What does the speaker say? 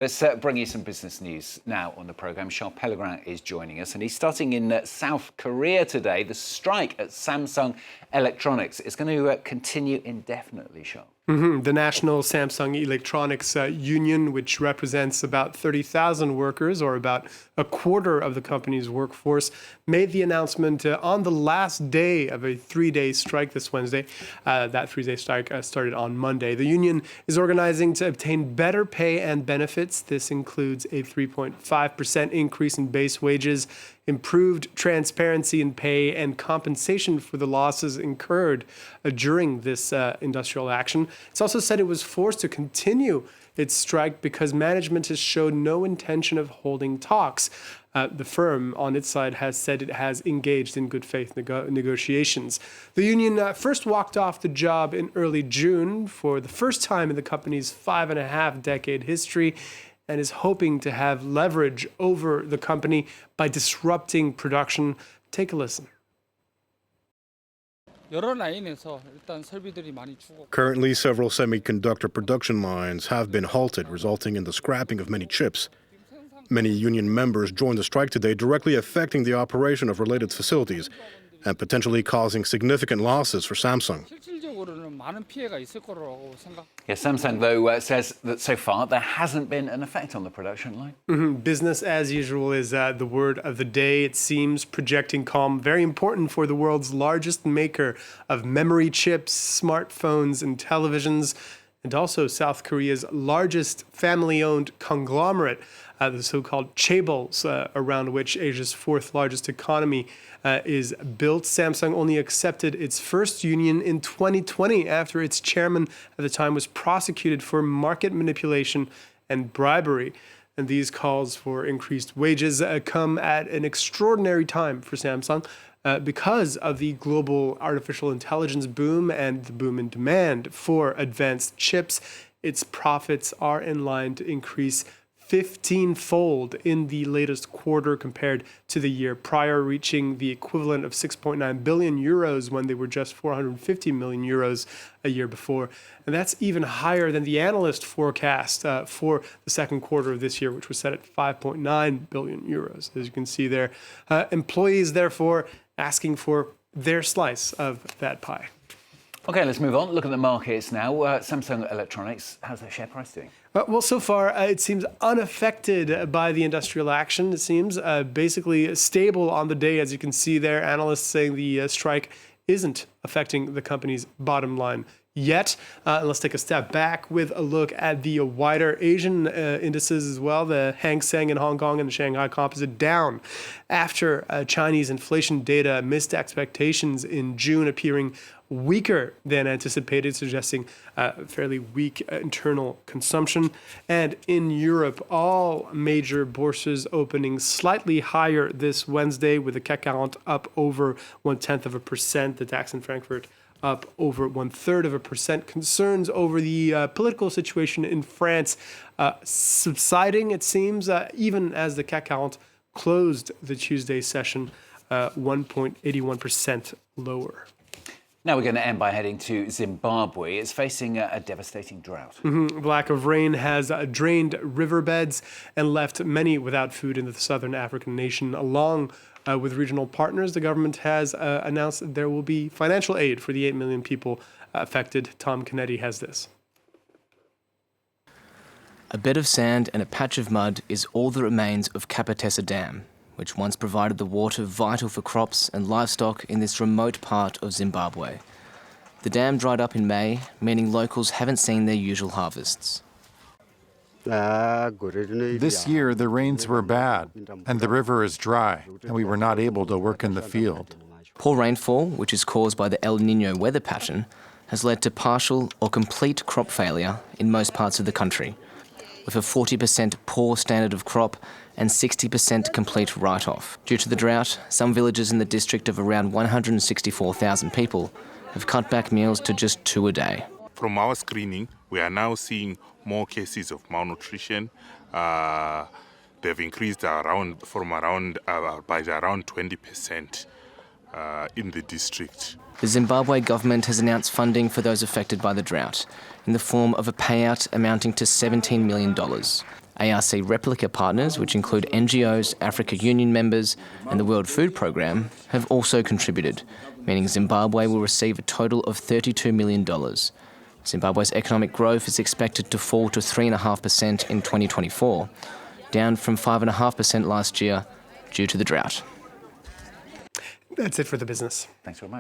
Let's bring you some business news now on the programme. Charles Pellegrin is joining us, and he's starting in South Korea today. The strike at Samsung Electronics is going to continue indefinitely, Charles. The National Samsung Electronics Union, which represents about 30,000 workers, or about a quarter of the company's workforce, made the announcement on the last day of a three-day strike this Wednesday. That three-day strike started on Monday. The union is organizing to obtain better pay and benefits. This includes a 3.5% increase in base wages, improved transparency in pay, and compensation for the losses incurred during this industrial action. It's also said it was forced to continue its strike because management has showed no intention of holding talks. The firm, on its side, has said it has engaged in good faith negotiations. The union first walked off the job in early June for the first time in the company's 5.5-decade history, and is hoping to have leverage over the company by disrupting production. Take a listen. Currently, several semiconductor production lines have been halted, resulting in the scrapping of many chips. Many union members joined the strike today, directly affecting the operation of related facilities and potentially causing significant losses for Samsung. Samsung, though, says that so far there hasn't been an effect on the production line. Business as usual is the word of the day, it seems, projecting calm. Very important for the world's largest maker of memory chips, smartphones, and televisions, and also South Korea's largest family-owned conglomerate, the so-called chaebols, around which Asia's fourth largest economy is built. Samsung only accepted its first union in 2020 after its chairman at the time was prosecuted for market manipulation and bribery. And these calls for increased wages come at an extraordinary time for Samsung because of the global artificial intelligence boom and the boom in demand for advanced chips. Its profits are in line to increase 15-fold in the latest quarter compared to the year prior, reaching the equivalent of 6.9 billion euros when they were just 450 million euros a year before. And that's even higher than the analyst forecast for the second quarter of this year, which was set at 5.9 billion euros. As you can see there, employees, therefore, asking for their slice of that pie. Okay, let's move on. Look at the markets now. Samsung Electronics, how's their share price doing? Well, so far, it seems unaffected by the industrial action. It seems basically stable on the day, as you can see there. Analysts saying the strike isn't affecting the company's bottom line yet. Let's take a step back with a look at the wider Asian indices as well. The Hang Seng in Hong Kong and the Shanghai Composite down after Chinese inflation data missed expectations in June, appearing weaker than anticipated, suggesting fairly weak internal consumption. And in Europe, all major bourses opening slightly higher this Wednesday, with the CAC 40 up over 0.1%, the DAX in Frankfurt up over 0.33%. Concerns over the political situation in France subsiding, it seems, even as the CAC 40 closed the Tuesday session 1.81% lower. Now we're going to end by heading to Zimbabwe. It's facing a devastating drought. Lack of rain has drained riverbeds and left many without food in the southern African nation. Along with regional partners, the government has announced that there will be financial aid for the 8 million people affected. Tom Kennedy has this. A bed of sand and a patch of mud is all that remains of Kapotessa Dam, which once provided the water vital for crops and livestock in this remote part of Zimbabwe. The dam dried up in May, meaning locals haven't seen their usual harvests. This year, the rains were bad, and the river is dry, and we were not able to work in the field. Poor rainfall, which is caused by the El Niño weather pattern, has led to partial or complete crop failure in most parts of the country, with a 40% poor standard of crop and 60% complete write-off. Due to the drought, some villages in the district of around 164,000 people have cut back meals to just 2 a day. From our screening, we are now seeing more cases of malnutrition. They've increased by around 20% in the district. The Zimbabwe government has announced funding for those affected by the drought in the form of a payout amounting to $17 million. ARC replica partners, which include NGOs, Africa Union members, and the World Food Programme, have also contributed, meaning Zimbabwe will receive a total of $32 million. Zimbabwe's economic growth is expected to fall to 3.5% in 2024, down from 5.5% last year due to the drought. That's it for the business. Thanks very much.